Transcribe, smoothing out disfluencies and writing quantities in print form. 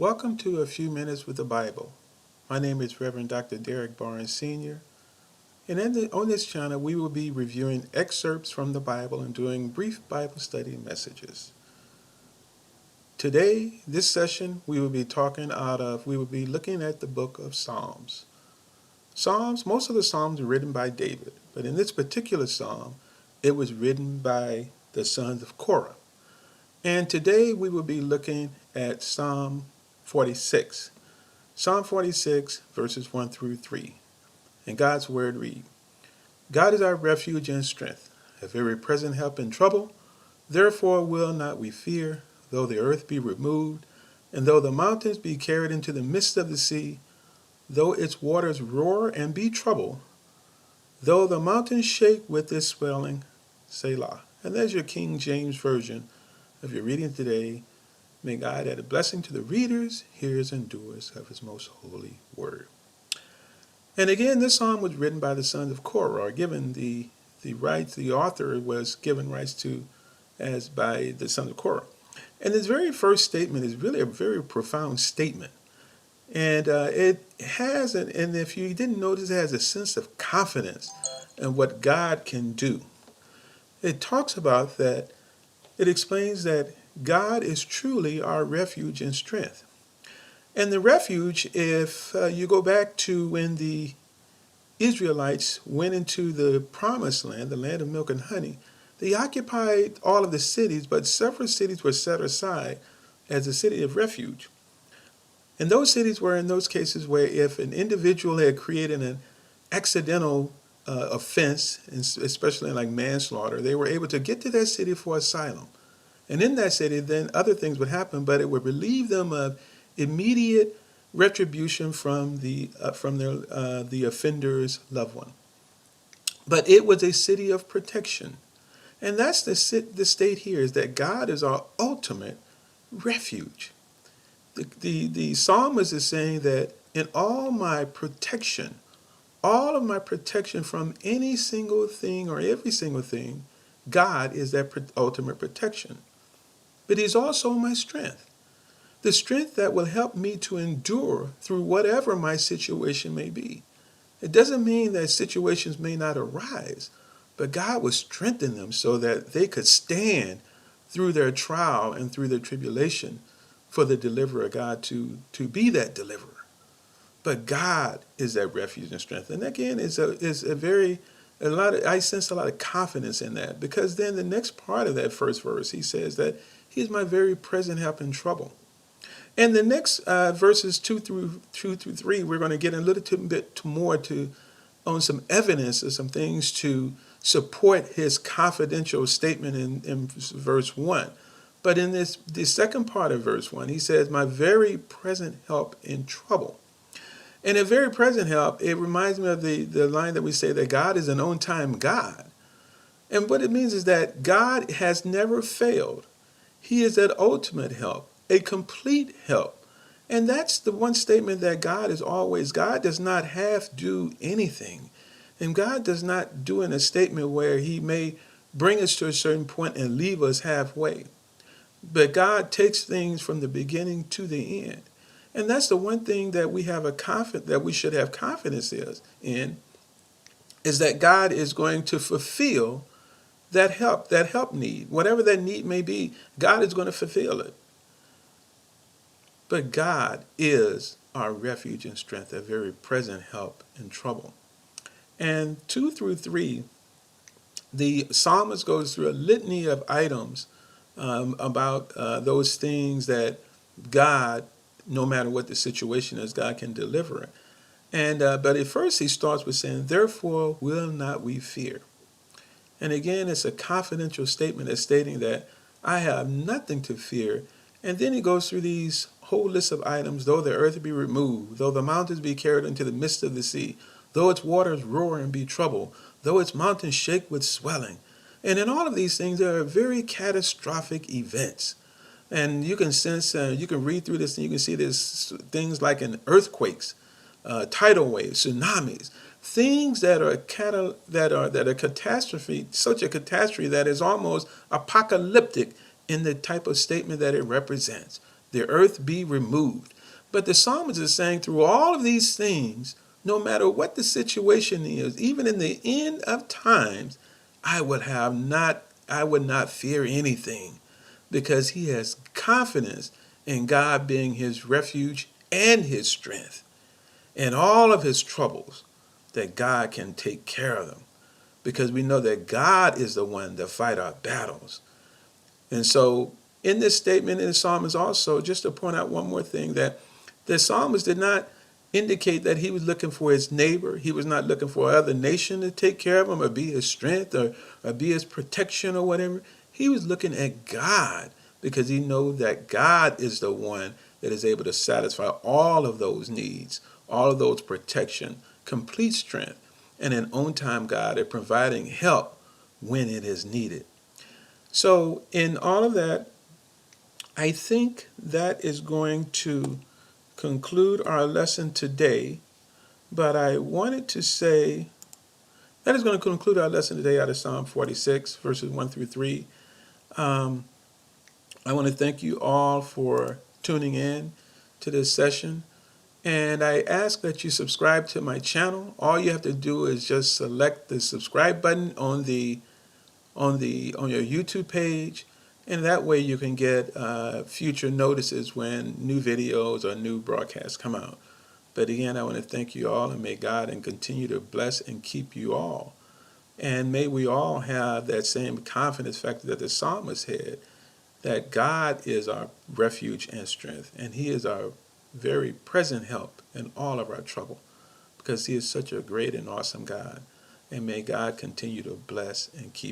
Welcome to A Few Minutes with the Bible. My name is Reverend Dr. Derek Barnes Sr., and on this channel we will be reviewing excerpts from the Bible and doing brief Bible study messages. Today, this session, we will be looking at the book of Psalms. Most of the Psalms are written by David, but in this particular Psalm, it was written by the sons of Korah. And today we will be looking at Psalm 46. Psalm 46, verses 1 through 3. And God's word read, God is our refuge and strength, a very present help in trouble. Therefore will not we fear, though the earth be removed, and though the mountains be carried into the midst of the sea, though its waters roar and be troubled, though the mountains shake with its swelling, Selah. And there's your King James Version of your reading today. May God add a blessing to the readers, hearers, and doers of his most holy word. And again, this psalm was written by the sons of Korah, or given the rights, the author was given rights to as by the sons of Korah. And this very first statement is really a very profound statement. And it has, and if you didn't notice, it has a sense of confidence in what God can do. It talks about that, it explains that God is truly our refuge and strength. And the refuge, if you go back to when the Israelites went into the promised land, the land of milk and honey, they occupied all of the cities, but several cities were set aside as a city of refuge. And those cities were in those cases where if an individual had created an accidental offense, especially like manslaughter, they were able to get to that city for asylum. And in that city, then other things would happen, but it would relieve them of immediate retribution from the offender's loved one. But it was a city of protection. And that's the state here, is that God is our ultimate refuge. The psalmist is saying that in all of my protection from any single thing or every single thing, God is that ultimate protection. But he's also my strength. The strength that will help me to endure through whatever my situation may be. It doesn't mean that situations may not arise, but God will strengthen them so that they could stand through their trial and through their tribulation for the deliverer, God, to be that deliverer. But God is that refuge and strength. And again, I sense a lot of confidence in that, because then the next part of that first verse, he says that he's my very present help in trouble. And the next verses 2 through 3, we're going to get a little bit more on some evidence of some things to support his confidential statement in verse 1. But in the second part of verse 1, he says, my very present help in trouble. And a very present help, it reminds me of the line that we say that God is an on-time God. And what it means is that God has never failed. He is that ultimate help, a complete help. And that's the one statement that God does not half do anything. And God does not do in a statement where he may bring us to a certain point and leave us halfway. But God takes things from the beginning to the end. And that's the one thing that we should have confidence in, is that God is going to fulfill that help need. Whatever that need may be, God is going to fulfill it. But God is our refuge and strength, a very present help in trouble. And 2 through 3, the psalmist goes through a litany of items about those things that God, no matter what the situation is, God can deliver it. And but at first he starts with saying, therefore will not we fear. And again, it's a confidential statement that's stating that I have nothing to fear. And then he goes through these whole list of items, though the earth be removed, though the mountains be carried into the midst of the sea, though its waters roar and be troubled, though its mountains shake with swelling. And in all of these things, there are very catastrophic events. And you can sense, you can read through this and you can see there's things like in earthquakes, tidal waves, tsunamis, things that are catastrophe, such a catastrophe that is almost apocalyptic in the type of statement that it represents. the earth be removed. But the psalmist is saying through all of these things, no matter what the situation is, even in the end of times, I would not fear anything, because he has confidence in God being his refuge and his strength. In all of his troubles, that God can take care of them, because we know that God is the one that fight our battles. And so in this statement in the psalm is also, just to point out one more thing, that the psalmist did not indicate that he was looking for his neighbor. He was not looking for other nation to take care of him or be his strength, or be his protection or whatever. He was looking at God, because he knows that God is the one that is able to satisfy all of those needs, all of those protection, complete strength, and an on-time God at providing help when it is needed. So in all of that, I think that is going to conclude our lesson today. But I wanted to say that is going to conclude our lesson today out of Psalm 46, verses 1 through 3. I want to thank you all for tuning in to this session. And I ask that you subscribe to my channel. All you have to do is just select the subscribe button on your YouTube page, and that way you can get future notices when new videos or new broadcasts come out. But again, I want to thank you all, and may God and continue to bless and keep you all. And may we all have that same confidence factor that the psalmist had, that God is our refuge and strength, and he is our very present help in all of our trouble, because he is such a great and awesome God. And may God continue to bless and keep you.